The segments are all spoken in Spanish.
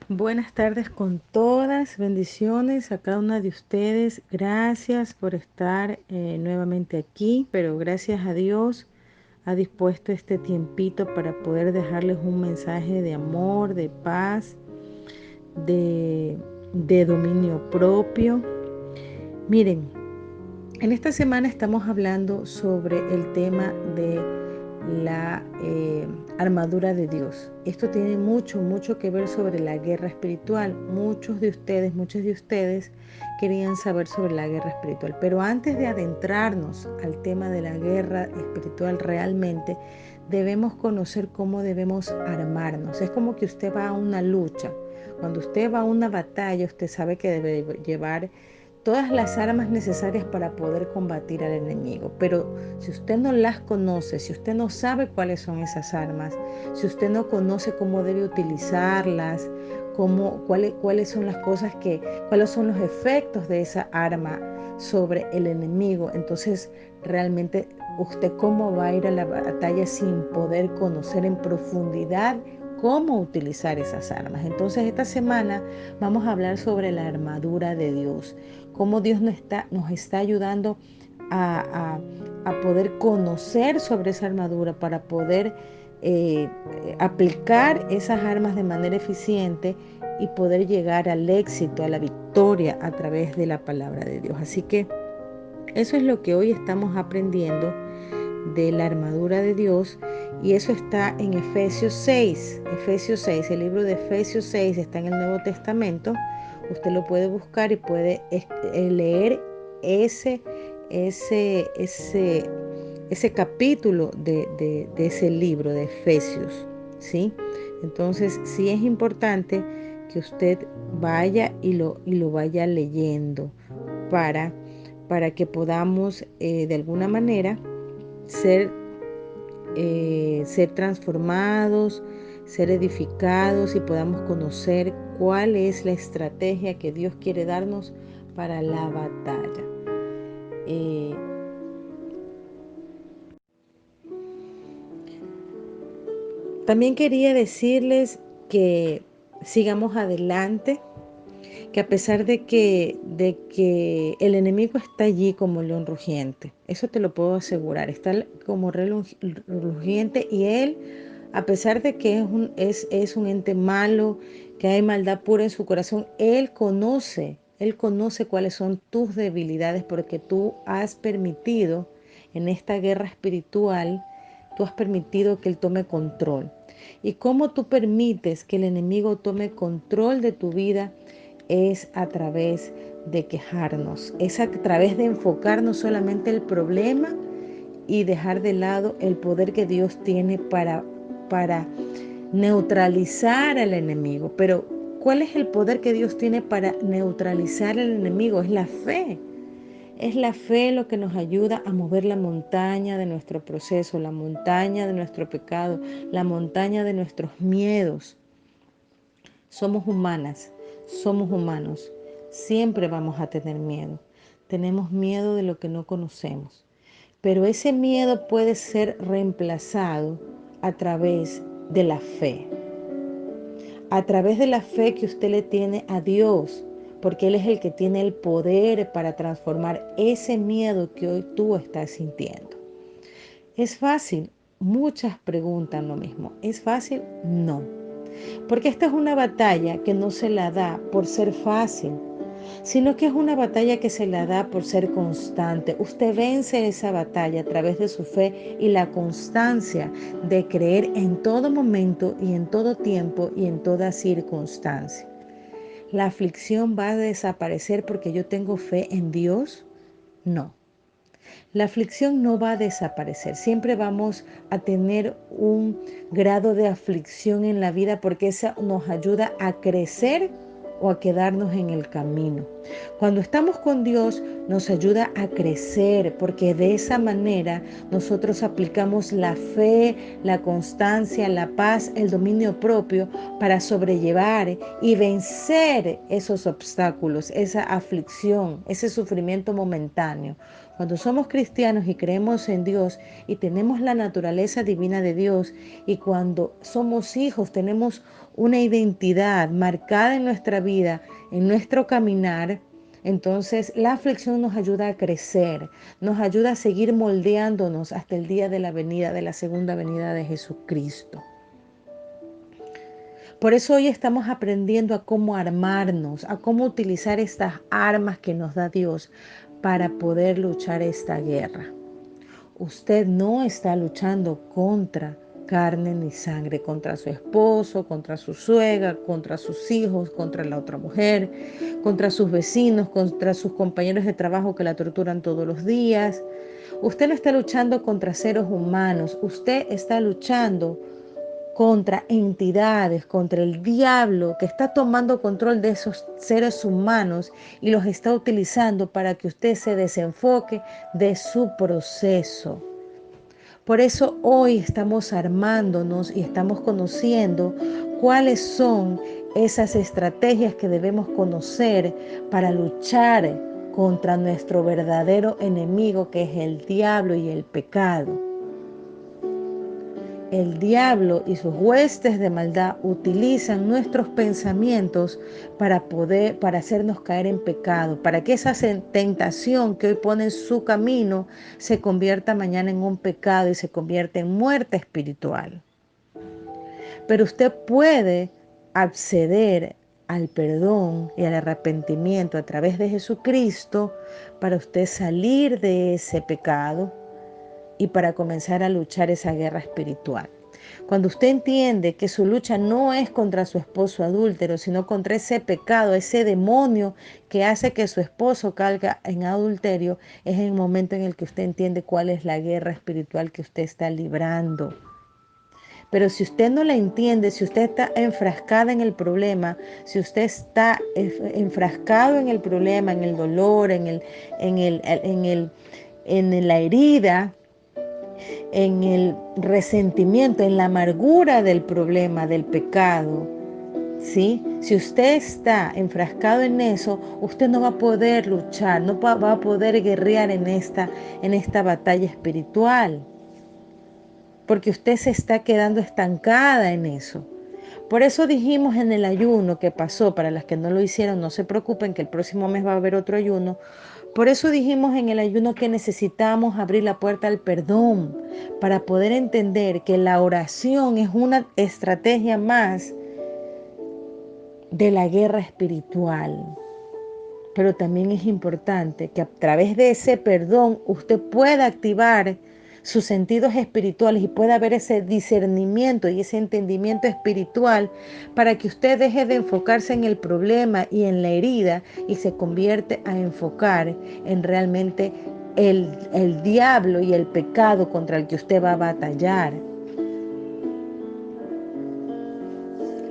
Buenas tardes con todas, bendiciones a cada una de ustedes. Gracias por estar nuevamente aquí, pero gracias a Dios ha dispuesto este tiempito para poder dejarles un mensaje de amor, de paz, de dominio propio. Miren, en esta semana estamos hablando sobre el tema de la armadura de Dios. Esto tiene mucho que ver sobre la guerra espiritual. Muchos de ustedes querían saber sobre la guerra espiritual. Pero antes de adentrarnos al tema de la guerra espiritual realmente, debemos conocer cómo debemos armarnos. Es como que usted va a una lucha. Cuando usted va a una batalla, usted sabe que debe llevar todas las armas necesarias para poder combatir al enemigo. Pero si usted no las conoce, si usted no sabe cuáles son esas armas, si usted no conoce cómo debe utilizarlas, cuáles son las cosas cuáles son los efectos de esa arma sobre el enemigo, entonces realmente usted cómo va a ir a la batalla sin poder conocer en profundidad cómo utilizar esas armas. Entonces esta semana vamos a hablar sobre la armadura de Dios, cómo Dios nos está ayudando a poder conocer sobre esa armadura para poder aplicar esas armas de manera eficiente y poder llegar al éxito, a la victoria a través de la palabra de Dios. Así que eso es lo que hoy estamos aprendiendo de la armadura de Dios, y eso está en Efesios 6. Efesios 6, el libro de Efesios 6 está en el Nuevo Testamento. Usted lo puede buscar y puede leer ese, ese, ese, ese capítulo de ese libro de Efesios, ¿sí? Entonces, sí es importante que usted vaya y lo vaya leyendo para, para que podamos de alguna manera ser, ser transformados, ser edificados y podamos conocer cuál es la estrategia que Dios quiere darnos para la batalla. Eh, También quería decirles que sigamos adelante, que a pesar de que el enemigo está allí como león rugiente, eso te lo puedo asegurar, está como rugiente, y él, a pesar de que es un ente malo, que hay maldad pura en su corazón, él conoce cuáles son tus debilidades, porque tú has permitido en esta guerra espiritual, tú has permitido que él tome control. Y cómo tú permites que el enemigo tome control de tu vida es a través de quejarnos, es a través de enfocarnos solamente el problema y dejar de lado el poder que Dios tiene para neutralizar al enemigo. Pero ¿cuál es el poder que Dios tiene para neutralizar al enemigo? Es la fe. Es la fe lo que nos ayuda a mover la montaña de nuestro proceso, la montaña de nuestro pecado, la montaña de nuestros miedos. Somos humanas, somos humanos. Siempre vamos a tener miedo. Tenemos miedo de lo que no conocemos. Pero ese miedo puede ser reemplazado a través de la fe. A través de la fe que usted le tiene a Dios, porque Él es el que tiene el poder para transformar ese miedo que hoy tú estás sintiendo. ¿Es fácil? Muchas preguntan lo mismo. ¿Es fácil? No. Porque esta es una batalla que no se la da por ser fácil, sino que es una batalla que se la da por ser constante. Usted vence esa batalla a través de su fe y la constancia de creer en todo momento y en todo tiempo y en toda circunstancia. ¿La aflicción va a desaparecer porque yo tengo fe en Dios? No. La aflicción no va a desaparecer. Siempre vamos a tener un grado de aflicción en la vida porque eso nos ayuda a crecer o a quedarnos en el camino. Cuando estamos con Dios nos ayuda a crecer porque de esa manera nosotros aplicamos la fe, la constancia, la paz, el dominio propio para sobrellevar y vencer esos obstáculos, esa aflicción, ese sufrimiento momentáneo. Cuando somos cristianos y creemos en Dios y tenemos la naturaleza divina de Dios, y cuando somos hijos tenemos una identidad marcada en nuestra vida, en nuestro caminar, entonces la aflicción nos ayuda a crecer, nos ayuda a seguir moldeándonos hasta el día de la venida, de la segunda venida de Jesucristo. Por eso hoy estamos aprendiendo a cómo armarnos, a cómo utilizar estas armas que nos da Dios para poder luchar esta guerra. Usted no está luchando contra carne ni sangre, contra su esposo, contra su suegra, contra sus hijos, contra la otra mujer, contra sus vecinos, contra sus compañeros de trabajo que la torturan todos los días. Usted no está luchando contra seres humanos, usted está luchando contra entidades, contra el diablo que está tomando control de esos seres humanos y los está utilizando para que usted se desenfoque de su proceso. Por eso hoy estamos armándonos y estamos conociendo cuáles son esas estrategias que debemos conocer para luchar contra nuestro verdadero enemigo, que es el diablo y el pecado. El diablo y sus huestes de maldad utilizan nuestros pensamientos para hacernos caer en pecado, para que esa tentación que hoy pone en su camino se convierta mañana en un pecado y se convierta en muerte espiritual. Pero usted puede acceder al perdón y al arrepentimiento a través de Jesucristo para usted salir de ese pecado y para comenzar a luchar esa guerra espiritual. Cuando usted entiende que su lucha no es contra su esposo adúltero, sino contra ese pecado, ese demonio que hace que su esposo caiga en adulterio, es el momento en el que usted entiende cuál es la guerra espiritual que usted está librando. Pero si usted no la entiende, si usted está enfrascada en el problema, si usted está enfrascado en el problema, en el dolor, en la herida, en el resentimiento, en la amargura del problema, del pecado, ¿sí? Si usted está enfrascado en eso, usted no va a poder luchar, no va a poder guerrear en esta batalla espiritual, porque usted se está quedando estancada en eso. Por eso dijimos en el ayuno que pasó, para las que no lo hicieron, no se preocupen que el próximo mes va a haber otro ayuno. Por eso dijimos en el ayuno que necesitamos abrir la puerta al perdón para poder entender que la oración es una estrategia más de la guerra espiritual. Pero también es importante que a través de ese perdón usted pueda activar sus sentidos espirituales y pueda haber ese discernimiento y ese entendimiento espiritual para que usted deje de enfocarse en el problema y en la herida y se convierte a enfocar en realmente el diablo y el pecado contra el que usted va a batallar.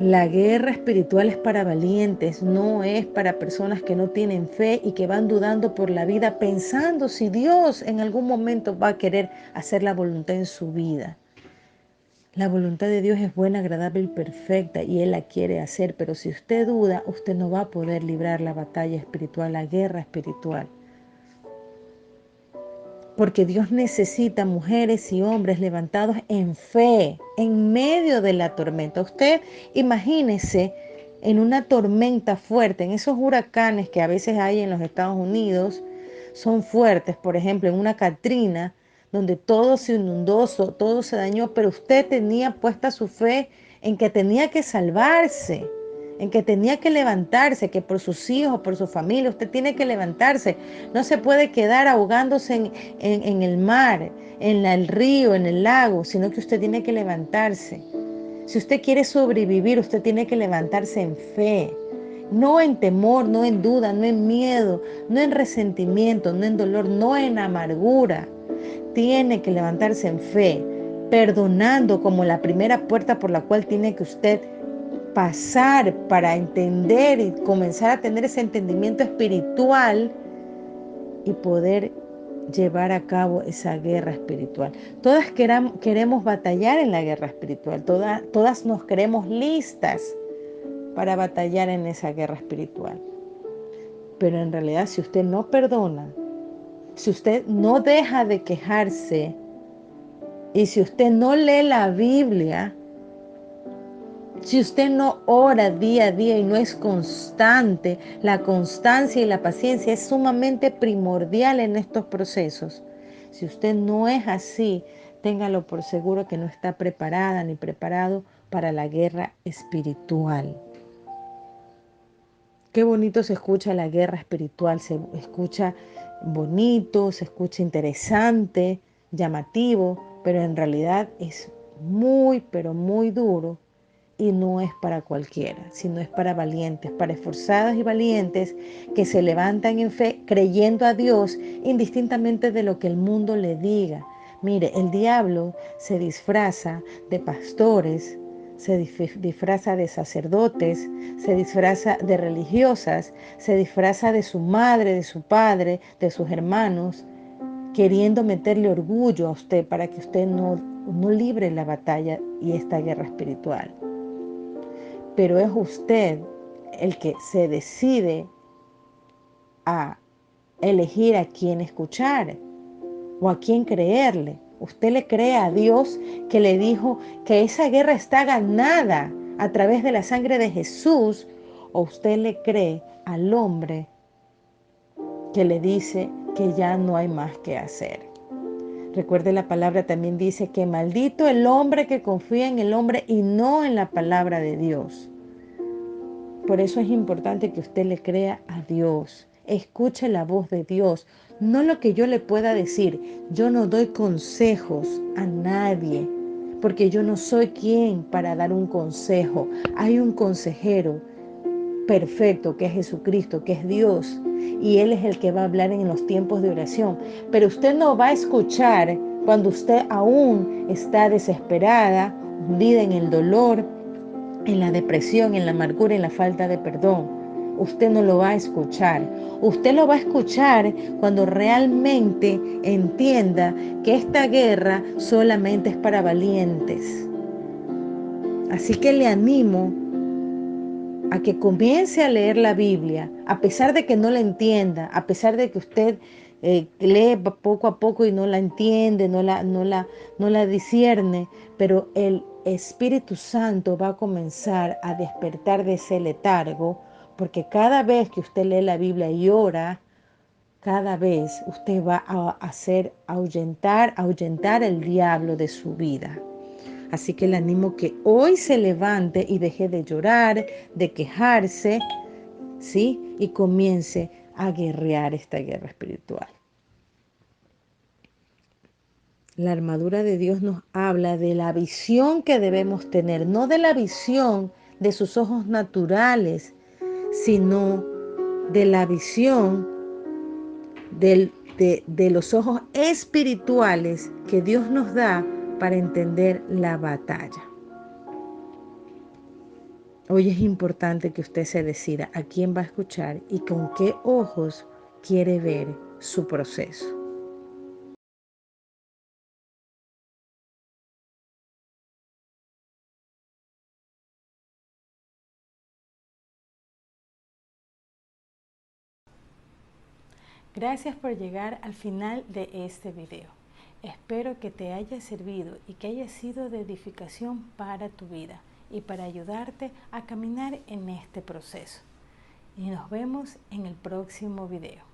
La guerra espiritual es para valientes, no es para personas que no tienen fe y que van dudando por la vida pensando si Dios en algún momento va a querer hacer la voluntad en su vida. La voluntad de Dios es buena, agradable y perfecta y Él la quiere hacer, pero si usted duda, usted no va a poder librar la batalla espiritual, la guerra espiritual. Porque Dios necesita mujeres y hombres levantados en fe, en medio de la tormenta. Usted imagínese en una tormenta fuerte, en esos huracanes que a veces hay en los Estados Unidos, son fuertes, por ejemplo, en una Katrina, donde todo se inundó, todo se dañó, pero usted tenía puesta su fe en que tenía que salvarse, en que tenía que levantarse, que por sus hijos, por su familia, usted tiene que levantarse. No se puede quedar ahogándose en el mar, en el río, en el lago, sino que usted tiene que levantarse. Si usted quiere sobrevivir, usted tiene que levantarse en fe. No en temor, no en duda, no en miedo, no en resentimiento, no en dolor, no en amargura. Tiene que levantarse en fe, perdonando como la primera puerta por la cual tiene que usted pasar para entender y comenzar a tener ese entendimiento espiritual y poder llevar a cabo esa guerra espiritual. Todas queremos batallar en la guerra espiritual, todas nos creemos listas para batallar en esa guerra espiritual. Pero en realidad, si usted no perdona, Si usted no deja de quejarse y si usted no lee la Biblia, si usted no ora día a día y no es constante, la constancia y la paciencia es sumamente primordial en estos procesos. Si usted no es así, téngalo por seguro que no está preparada ni preparado para la guerra espiritual. Qué bonito se escucha la guerra espiritual, se escucha bonito, se escucha interesante, llamativo, pero en realidad es muy, pero muy duro y no es para cualquiera, sino es para valientes, para esforzados y valientes que se levantan en fe creyendo a Dios indistintamente de lo que el mundo le diga. Mire, el diablo se disfraza de pastores, se disfraza de sacerdotes, se disfraza de religiosas, se disfraza de su madre, de su padre, de sus hermanos, queriendo meterle orgullo a usted para que usted no libre la batalla y esta guerra espiritual. Pero es usted el que se decide a elegir a quién escuchar o a quién creerle. Usted le cree a Dios que le dijo que esa guerra está ganada a través de la sangre de Jesús, o usted le cree al hombre que le dice que ya no hay más que hacer. Recuerde, la palabra también dice que maldito el hombre que confía en el hombre y no en la palabra de Dios. Por eso es importante que usted le crea a Dios. Escuche la voz de Dios, no lo que yo le pueda decir. Yo no doy consejos a nadie, porque yo no soy quien para dar un consejo. Hay un consejero perfecto que es Jesucristo, que es Dios, y Él es el que va a hablar en los tiempos de oración. Pero usted no va a escuchar cuando usted aún está desesperada, hundida en el dolor, en la depresión, en la amargura, en la falta de perdón. Usted no lo va a escuchar. Usted lo va a escuchar cuando realmente entienda que esta guerra solamente es para valientes. Así que le animo a que comience a leer la Biblia, a pesar de que no la entienda, a pesar de que usted lee poco a poco y no la entiende, no la discierne, pero el Espíritu Santo va a comenzar a despertar de ese letargo, porque cada vez que usted lee la Biblia y ora, cada vez usted va a hacer ahuyentar el diablo de su vida. Así que le animo que hoy se levante y deje de llorar, de quejarse, ¿sí? Y comience a guerrear esta guerra espiritual. La armadura de Dios nos habla de la visión que debemos tener, no de la visión de sus ojos naturales, sino de la visión de los ojos espirituales que Dios nos da para entender la batalla. Hoy es importante que usted se decida a quién va a escuchar y con qué ojos quiere ver su proceso. Gracias por llegar al final de este video. Espero que te haya servido y que haya sido de edificación para tu vida y para ayudarte a caminar en este proceso. Y nos vemos en el próximo video.